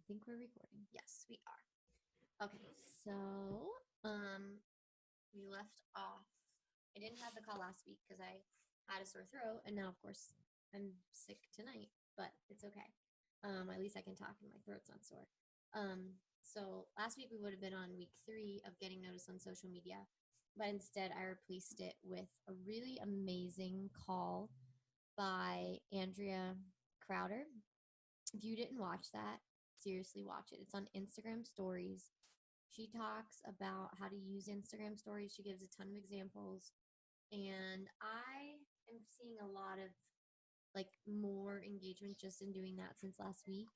think we're recording. Yes, we are. Okay, so we left off. I didn't have the call last week because I had a sore throat, and now, of course, I'm sick tonight, but it's okay. At least I can talk and my throat's not sore. So last week we would have been on week 3 of getting noticed on social media, but instead I replaced it with a really amazing call by Andrea Crowder. If you didn't watch that, seriously watch it. It's on Instagram stories. She talks about how to use Instagram stories. She gives a ton of examples. And I am seeing a lot of more engagement just in doing that since last week.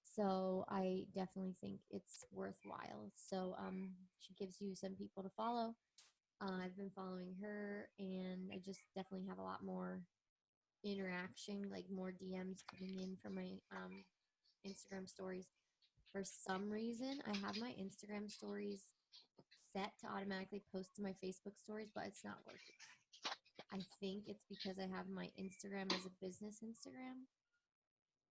So I definitely think it's worthwhile. So she gives you some people to follow. I've been following her, and I just definitely have a lot more interaction, more DMs coming in from my Instagram stories. For some reason, I have my Instagram stories set to automatically post to my Facebook stories, but it's not working. I think it's because I have my Instagram as a business Instagram,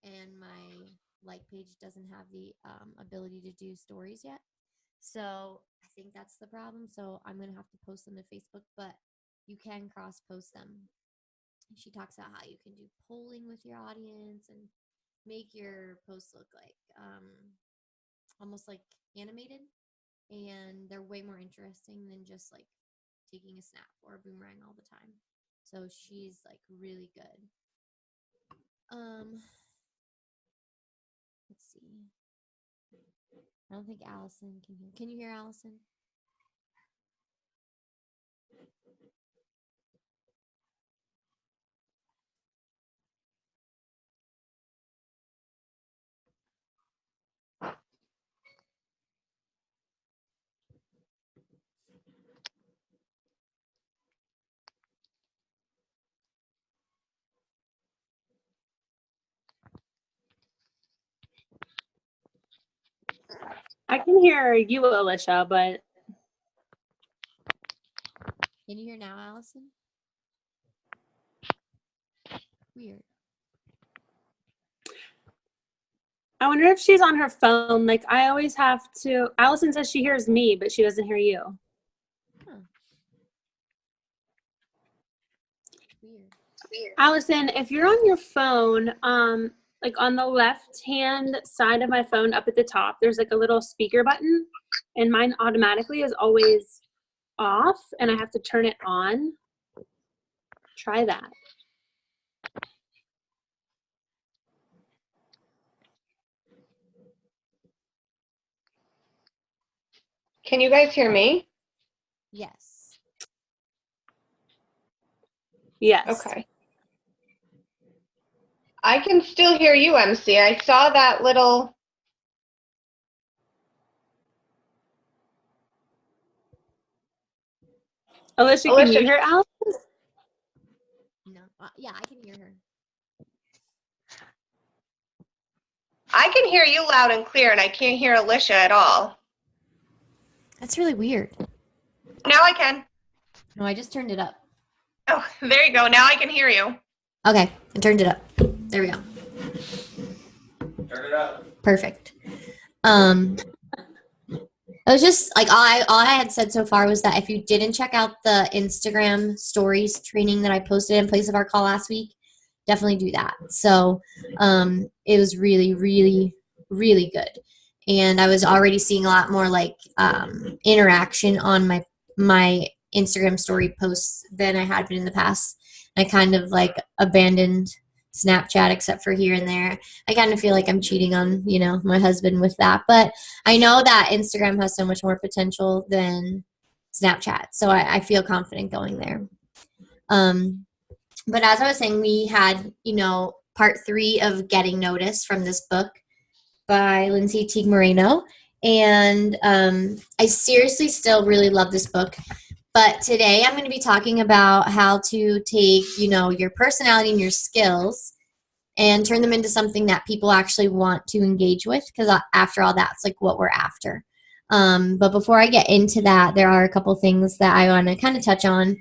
and my like page doesn't have the ability to do stories yet. So I think that's the problem. So I'm going to have to post them to Facebook, but you can cross post them. She talks about how you can do polling with your audience and make your posts look like almost like animated, and they're way more interesting than just taking a snap or a boomerang all the time. So she's really good. Let's see. I don't think Allison can hear. Can you hear Allison? I can hear you, Alicia, but... Can you hear now, Allison? Weird. I wonder if she's on her phone. I always have to... Allison says she hears me, but she doesn't hear you. Huh. Weird. Allison, if you're on your phone, on the left-hand side of my phone up at the top, there's a little speaker button, and mine automatically is always off, and I have to turn it on. Try that. Can you guys hear me? Yes. Yes. Okay. I can still hear you, MC. I saw that little... Alicia, can you hear Allison? No. Yeah, I can hear her. I can hear you loud and clear, and I can't hear Alicia at all. That's really weird. Now I can. No, I just turned it up. Oh, there you go. Now I can hear you. Okay, I turned it up. There we go. Turn it up. Perfect. It was just all I had said so far was that if you didn't check out the Instagram stories training that I posted in place of our call last week, definitely do that. So it was really, really, really good. And I was already seeing a lot more interaction on my Instagram story posts than I had been in the past. I kind of abandoned Snapchat except for here and there. I kind of feel like I'm cheating on, my husband with that. But I know that Instagram has so much more potential than Snapchat. So I feel confident going there. But as I was saying, we had, part 3 of Getting Noticed from this book by Lindsay Teague Moreno. And I seriously still really love this book. But today I'm going to be talking about how to take, your personality and your skills and turn them into something that people actually want to engage with, because after all, that's what we're after. But before I get into that, there are a couple things that I want to kind of touch on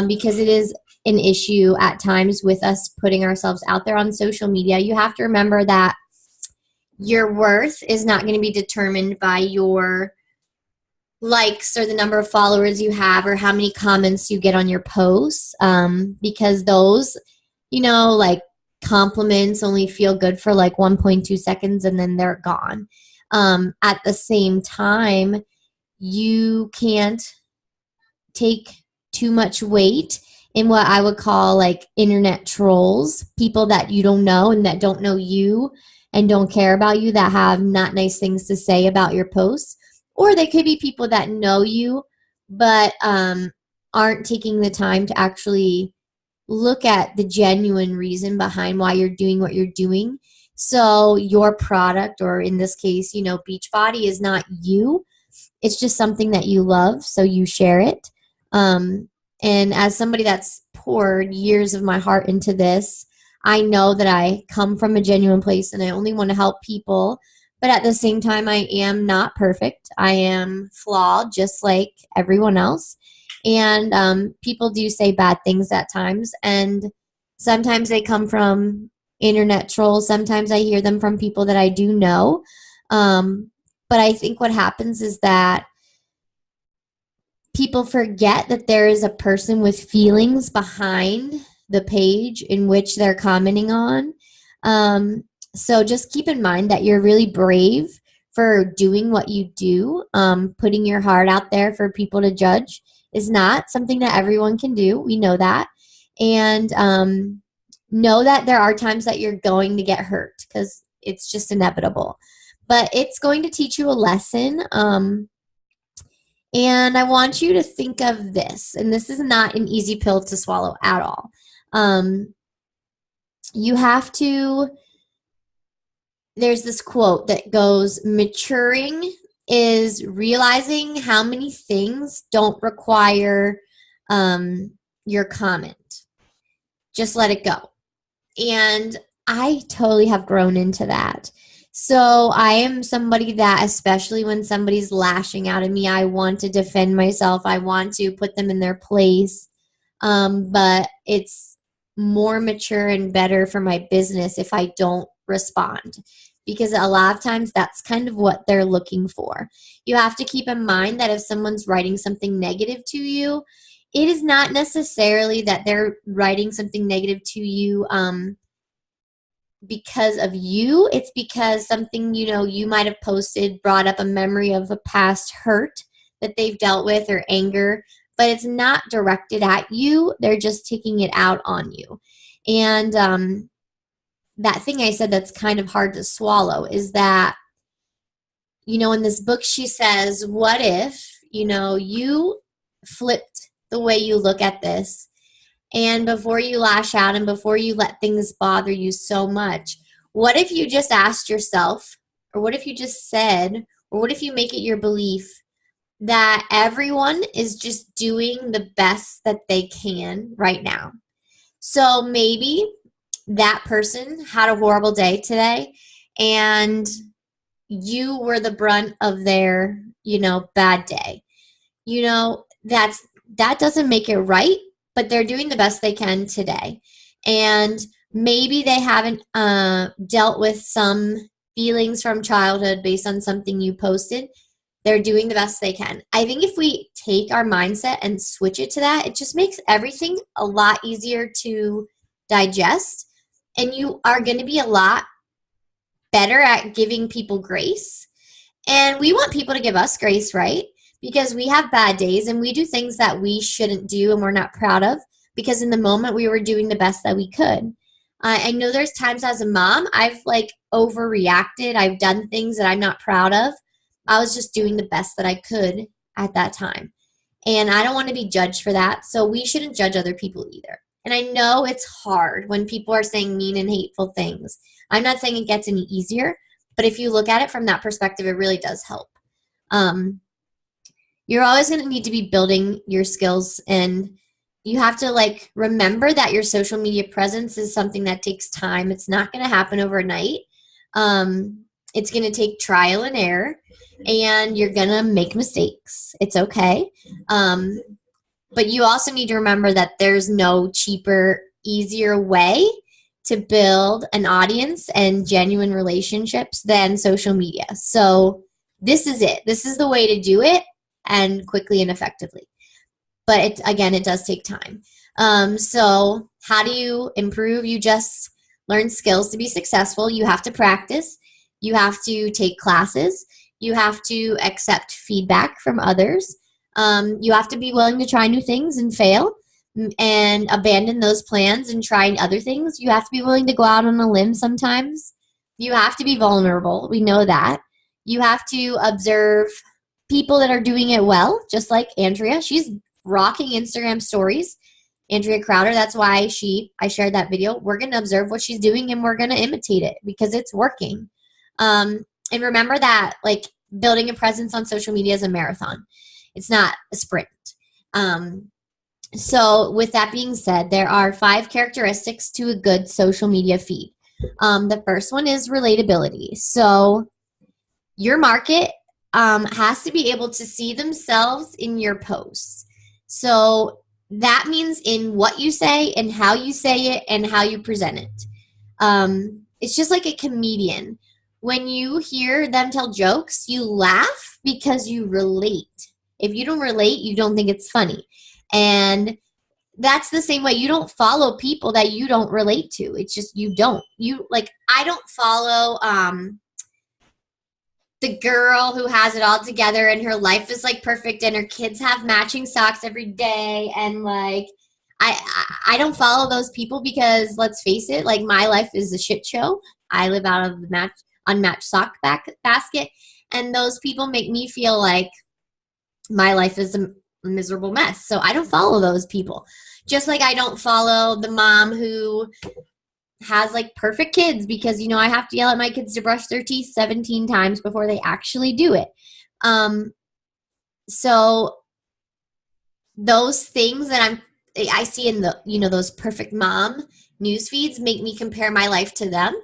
because it is an issue at times with us putting ourselves out there on social media. You have to remember that your worth is not going to be determined by your likes or the number of followers you have or how many comments you get on your posts, because those, like compliments only feel good for like 1.2 seconds and then they're gone. At the same time, you can't take too much weight in what I would call like internet trolls, people that you don't know and that don't know you and don't care about you, that have not nice things to say about your posts. Or they could be people that know you but aren't taking the time to actually look at the genuine reason behind why you're doing what you're doing. So your product, or in this case, Beachbody, is not you. It's just something that you love, so you share it. And as somebody that's poured years of my heart into this, I know that I come from a genuine place and I only want to help people. But at the same time, I am not perfect. I am flawed just like everyone else. And people do say bad things at times. And sometimes they come from internet trolls. Sometimes I hear them from people that I do know. But I think what happens is that people forget that there is a person with feelings behind the page in which they're commenting on. So just keep in mind that you're really brave for doing what you do. Putting your heart out there for people to judge is not something that everyone can do. We know that. And know that there are times that you're going to get hurt because it's just inevitable. But it's going to teach you a lesson. And I want you to think of this, and this is not an easy pill to swallow at all. You have to, there's this quote that goes, maturing is realizing how many things don't require your comment. Just let it go. And I totally have grown into that. So I am somebody that, especially when somebody's lashing out at me, I want to defend myself. I want to put them in their place. But it's more mature and better for my business if I don't respond, because a lot of times that's kind of what they're looking for. You have to keep in mind that if someone's writing something negative to you, it is not necessarily that they're writing something negative to you because of you. It's because something you might have posted brought up a memory of a past hurt that they've dealt with, or anger, but it's not directed at you. They're just taking it out on you. And that thing I said that's kind of hard to swallow is that, in this book she says, what if, you flipped the way you look at this, and before you lash out and before you let things bother you so much, what if you just asked yourself, or what if you just said, or what if you make it your belief that everyone is just doing the best that they can right now? So maybe that person had a horrible day today and you were the brunt of their, bad day. That doesn't make it right, but they're doing the best they can today. And maybe they haven't dealt with some feelings from childhood based on something you posted. They're doing the best they can. I think if we take our mindset and switch it to that, it just makes everything a lot easier to digest. And you are going to be a lot better at giving people grace. And we want people to give us grace, right? Because we have bad days and we do things that we shouldn't do and we're not proud of, because in the moment we were doing the best that we could. I know there's times as a mom I've overreacted. I've done things that I'm not proud of. I was just doing the best that I could at that time. And I don't want to be judged for that. So we shouldn't judge other people either. And I know it's hard when people are saying mean and hateful things. I'm not saying it gets any easier, but if you look at it from that perspective, it really does help. You're always going to need to be building your skills, and you have to remember that your social media presence is something that takes time. It's not going to happen overnight. It's going to take trial and error, and you're going to make mistakes. It's okay. But you also need to remember that there's no cheaper, easier way to build an audience and genuine relationships than social media. So this is it. This is the way to do it, and quickly and effectively. But it does take time. So how do you improve? You just learn skills to be successful. You have to practice. You have to take classes. You have to accept feedback from others. You have to be willing to try new things and fail and abandon those plans and try other things. You have to be willing to go out on a limb sometimes. You have to be vulnerable. We know that. You have to observe people that are doing it well, just like Andrea. She's rocking Instagram stories. Andrea Crowder, that's why I shared that video. We're going to observe what she's doing and we're going to imitate it because it's working. And remember that like building a presence on social media is a marathon. It's not a sprint. So with that being said, there are 5 characteristics to a good social media feed. The first one is relatability. So your market has to be able to see themselves in your posts. So that means in what you say and how you say it and how you present it. It's just like a comedian. When you hear them tell jokes, you laugh because you relate. If you don't relate, you don't think it's funny. And that's the same way. You don't follow people that you don't relate to. It's just you don't. I don't follow the girl who has it all together and her life is like perfect and her kids have matching socks every day, and like I don't follow those people because let's face it, like my life is a shit show. I live out of the unmatched sock basket, and those people make me feel like my life is a miserable mess. So I don't follow those people. Just like I don't follow the mom who has like perfect kids because, I have to yell at my kids to brush their teeth 17 times before they actually do it. So those things that I see in the, those perfect mom news feeds make me compare my life to them,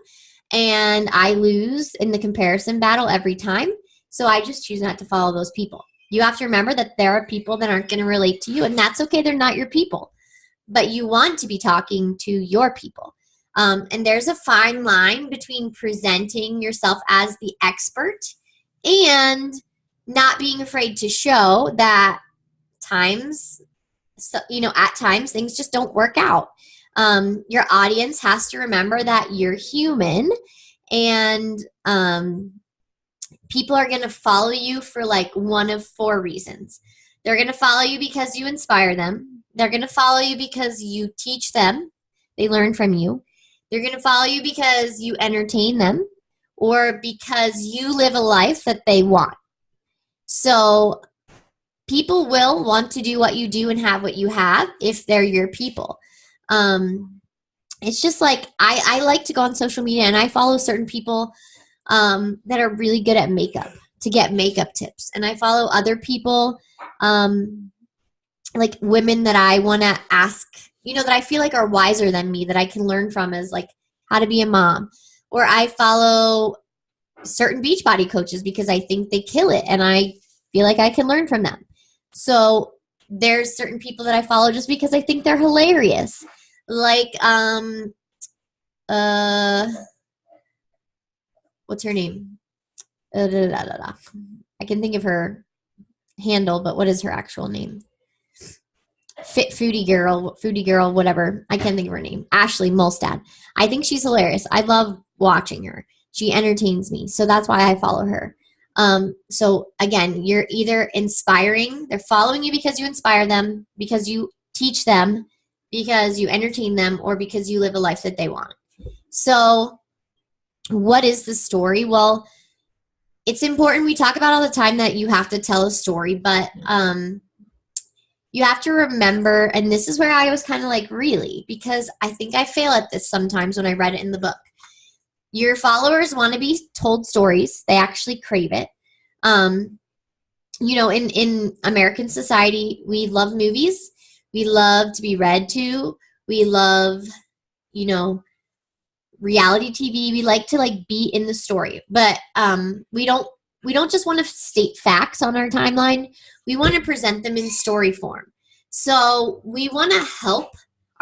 and I lose in the comparison battle every time. So I just choose not to follow those people. You have to remember that there are people that aren't going to relate to you, and that's okay. They're not your people, but you want to be talking to your people. And there's a fine line between presenting yourself as the expert and not being afraid to show that at times things just don't work out. Your audience has to remember that you're human, and people are going to follow you for like one of 4 reasons. They're going to follow you because you inspire them. They're going to follow you because you teach them. They learn from you. They're going to follow you because you entertain them, or because you live a life that they want. So people will want to do what you do and have what you have if they're your people. It's just like I like to go on social media and I follow certain people that are really good at makeup to get makeup tips. And I follow other people, like women that I want to ask, that I feel like are wiser than me, that I can learn from, as like how to be a mom. Or I follow certain Beachbody coaches because I think they kill it and I feel like I can learn from them. So there's certain people that I follow just because I think they're hilarious. Like, what's her name? I can think of her handle, but what is her actual name? Fit Foodie Girl, whatever. I can't think of her name. Ashley Molstad. I think she's hilarious. I love watching her. She entertains me. So that's why I follow her. So again, you're either inspiring, they're following you because you inspire them, because you teach them, because you entertain them, or because you live a life that they want. So what is the story? Well, it's important. We talk about all the time that you have to tell a story, but you have to remember, and this is where I was kind of like, really, because I think I fail at this sometimes when I read it in the book. Your followers want to be told stories. They actually crave it. In American society, we love movies. We love to be read to. We love, reality TV. We like to like be in the story, but we don't just want to state facts on our timeline. We want to present them in story form. So we want to help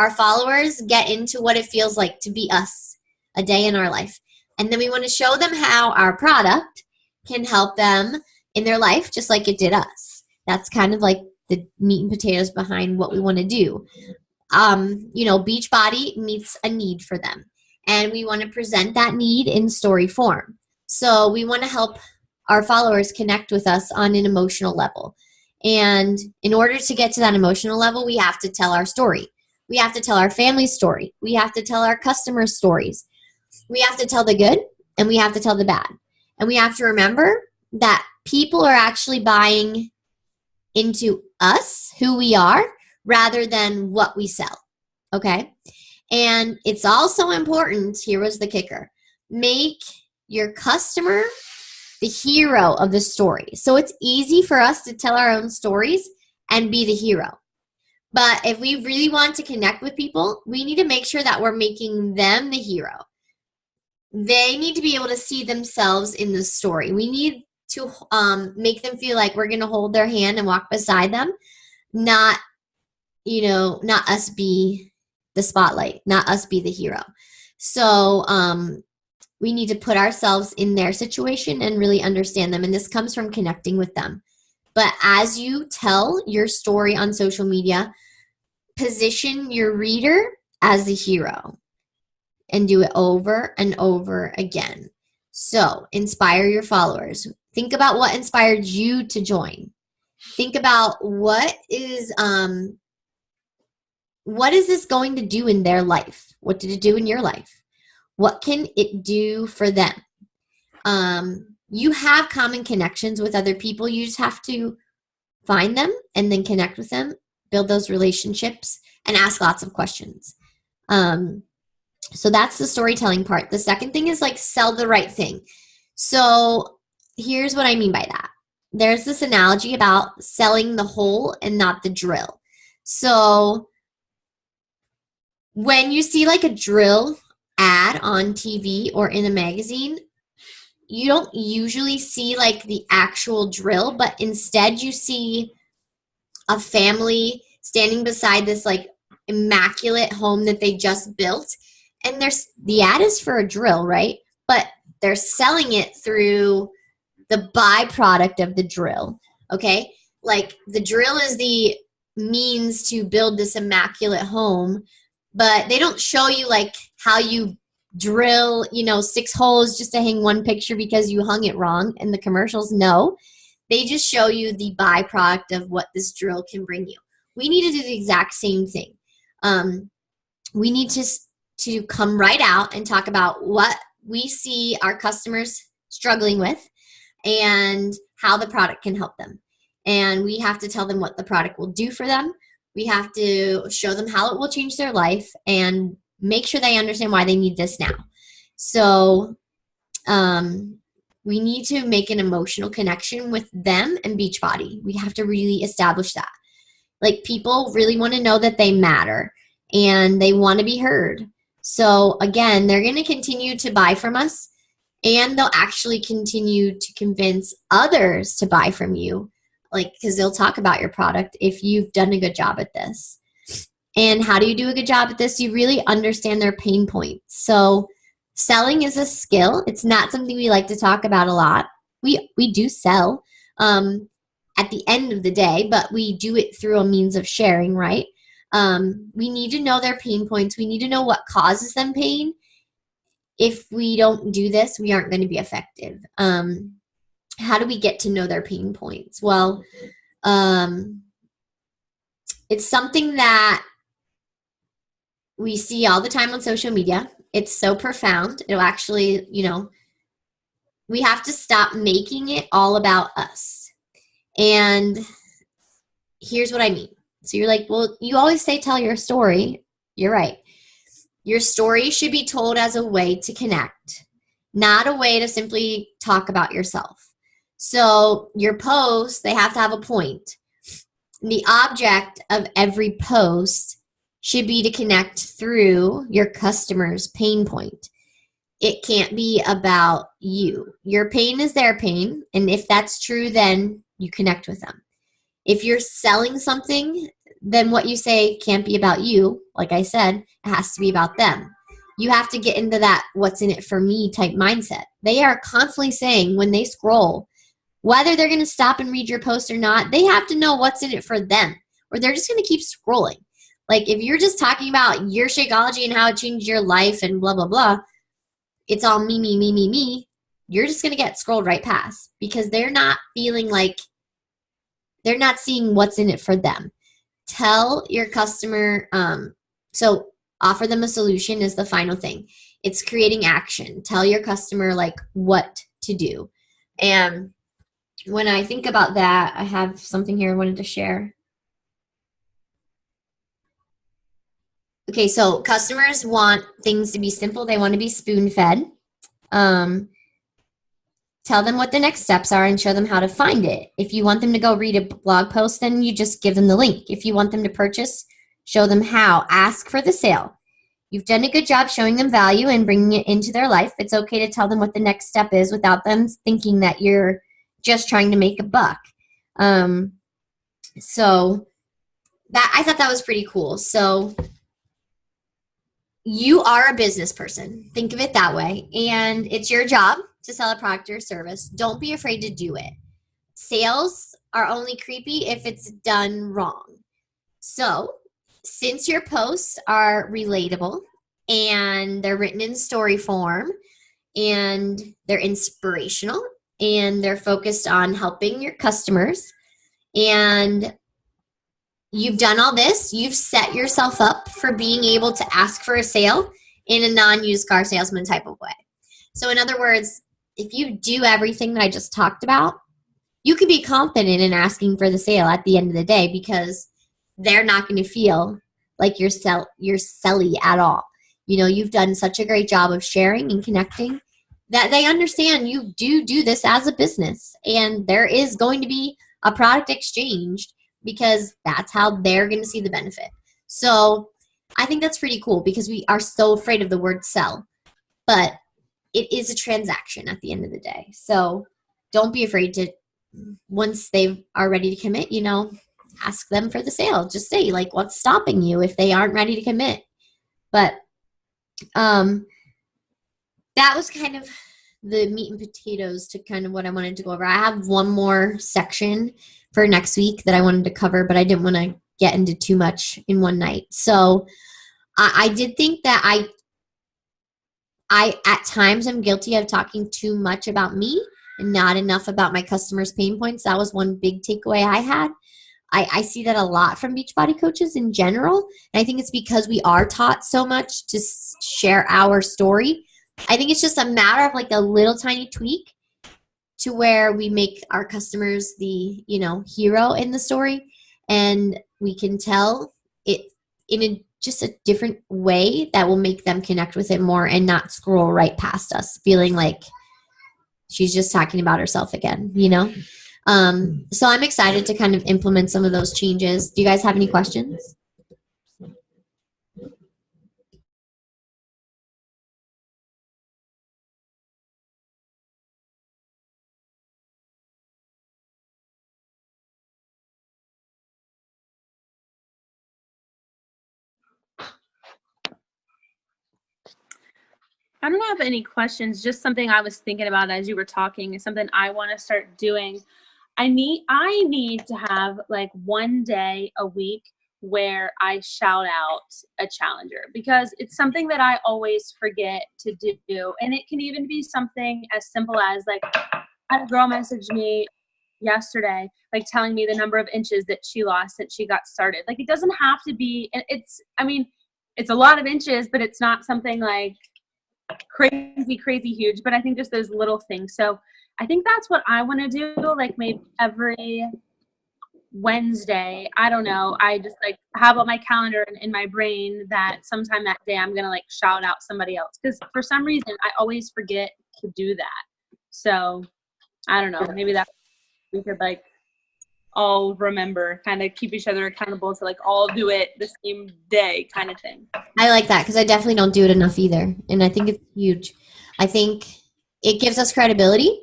our followers get into what it feels like to be us, a day in our life. And then we want to show them how our product can help them in their life just like it did us. That's kind of like the meat and potatoes behind what we want to do. Beachbody meets a need for them. And we want to present that need in story form. So we want to help our followers connect with us on an emotional level. And in order to get to that emotional level, we have to tell our story. We have to tell our family's story. We have to tell our customers' stories. We have to tell the good and we have to tell the bad. And we have to remember that people are actually buying into us, who we are, rather than what we sell. Okay? And it's also important, here was the kicker, make your customer the hero of the story. So it's easy for us to tell our own stories and be the hero. But if we really want to connect with people, we need to make sure that we're making them the hero. They need to be able to see themselves in the story. We need to make them feel like we're going to hold their hand and walk beside them, not us be the spotlight, not us be the hero. So we need to put ourselves in their situation and really understand them. And this comes from connecting with them. But as you tell your story on social media, position your reader as the hero and do it over and over again. So inspire your followers. Think about what inspired you to join. Think about what is this going to do in their life? What did it do in your life? What can it do for them? You have common connections with other people. You just have to find them and then connect with them, build those relationships, and ask lots of questions. So that's the storytelling part. The second thing is sell the right thing. So here's what I mean by that. There's this analogy about selling the hole and not the drill. So when you see a drill ad on TV or in a magazine, you don't usually see the actual drill, but instead you see a family standing beside this immaculate home that they just built. And the ad is for a drill, right? But they're selling it through the byproduct of the drill, okay? The drill is the means to build this immaculate home, but they don't show you how you drill 6 holes just to hang one picture because you hung it wrong in the commercials. No, they just show you the byproduct of what this drill can bring you. We need to do the exact same thing. We need to come right out and talk about what we see our customers struggling with and how the product can help them. And we have to tell them what the product will do for them. We have to show them how it will change their life and make sure they understand why they need this now. So we need to make an emotional connection with them and Beachbody. We have to really establish that. People really want to know that they matter and they want to be heard. So again, they're going to continue to buy from us and they'll actually continue to convince others to buy from you, because they'll talk about your product if you've done a good job at this. And how do you do a good job at this? You really understand their pain points. So selling is a skill. It's not something we like to talk about a lot. We do sell at the end of the day, but we do it through a means of sharing, right? We need to know their pain points. We need to know what causes them pain. If we don't do this, we aren't going to be effective. How do we get to know their pain points? Well, it's something that we see all the time on social media. It's so profound. It'll actually, we have to stop making it all about us. And here's what I mean. So you're like, well, you always say tell your story. You're right. Your story should be told as a way to connect, not a way to simply talk about yourself. So your posts, they have to have a point. The object of every post should be to connect through your customer's pain point. It can't be about you. Your pain is their pain, and if that's true, then you connect with them. If you're selling something, then what you say can't be about you. Like I said, it has to be about them. You have to get into that what's in it for me type mindset. They are constantly saying when they scroll, whether they're going to stop and read your post or not, they have to know what's in it for them, or they're just going to keep scrolling. Like if you're just talking about your Shakeology and how it changed your life and blah, blah, blah, it's all me, me, me, me, me. You're just going to get scrolled right past because they're not feeling like they're not seeing what's in it for them. Tell your customer, so offer them a solution is the final thing. It's creating action. Tell your customer like what to do. And when I think about that, I have something here I wanted to share. Okay, so customers want things to be simple. They want to be spoon-fed. Tell them what the next steps are and show them how to find it. If you want them to go read a blog post, then you just give them the link. If you want them to purchase, show them how. Ask for the sale. You've done a good job showing them value and bringing it into their life. It's okay to tell them what the next step is without them thinking that you're just trying to make a buck. So that I thought that was pretty cool. So you are a business person. Think of it that way. And it's your job to sell a product or service. Don't be afraid to do it. Sales are only creepy if it's done wrong. So since your posts are relatable and they're written in story form and they're inspirational and they're focused on helping your customers and you've done all this, you've set yourself up for being able to ask for a sale in a non-used car salesman type of way. So in other words, if you do everything that I just talked about, you can be confident in asking for the sale at the end of the day because they're not going to feel like you're selly at all. You know, you've done such a great job of sharing and connecting that they understand you do this as a business and there is going to be a product exchanged because that's how they're going to see the benefit. So I think that's pretty cool because we are so afraid of the word sell, but it is a transaction at the end of the day. So don't be afraid to, once they are ready to commit, you know, ask them for the sale. Just say like, what's stopping you if they aren't ready to commit? But that was kind of the meat and potatoes to kind of what I wanted to go over. I have one more section for next week that I wanted to cover, but I didn't want to get into too much in one night. So I did think that I at times am guilty of talking too much about me and not enough about my customers' pain points. That was one big takeaway I had. I see that a lot from Beachbody coaches in general. And I think it's because we are taught so much to share our story. I think it's just a matter of like a little tiny tweak to where we make our customers the, you know, hero in the story. And we can tell it in just a different way that will make them connect with it more and not scroll right past us feeling like she's just talking about herself again, you know? So I'm excited to kind of implement some of those changes. Do you guys have any questions? I don't have any questions, just something I was thinking about as you were talking, is something I want to start doing. I need to have like one day a week where I shout out a challenger because it's something that I always forget to do. And it can even be something as simple as like, I had a girl message me yesterday, like telling me the number of inches that she lost since she got started. Like it doesn't have to be, it's a lot of inches, but it's not something like crazy huge, but I think just those little things. So I think that's what I want to do, like maybe every Wednesday, I don't know, I just like have on my calendar and in my brain that sometime that day I'm gonna like shout out somebody else, because for some reason I always forget to do that. So I don't know, maybe that we could like all remember, kind of keep each other accountable to like all do it the same day kind of thing. I like that because I definitely don't do it enough either. And I think it's huge. I think it gives us credibility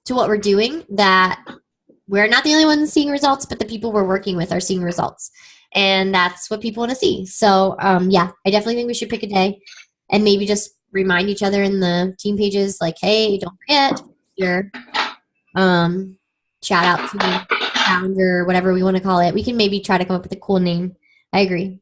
to what we're doing, that we're not the only ones seeing results, but the people we're working with are seeing results. and that's what people want to see. So yeah, I definitely think we should pick a day and maybe just remind each other in the team pages, like, hey, don't forget your shout out to the founder, whatever we want to call it. We can maybe try to come up with a cool name. I agree.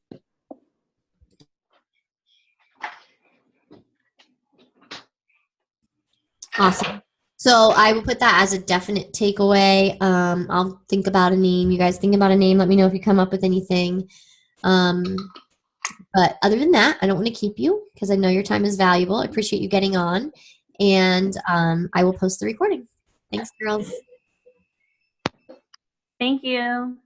Awesome. So I will put that as a definite takeaway. I'll think about a name. You guys think about a name. Let me know if you come up with anything. But other than that, I don't want to keep you because I know your time is valuable. I appreciate you getting on. And I will post the recording. Thanks, girls. Thank you.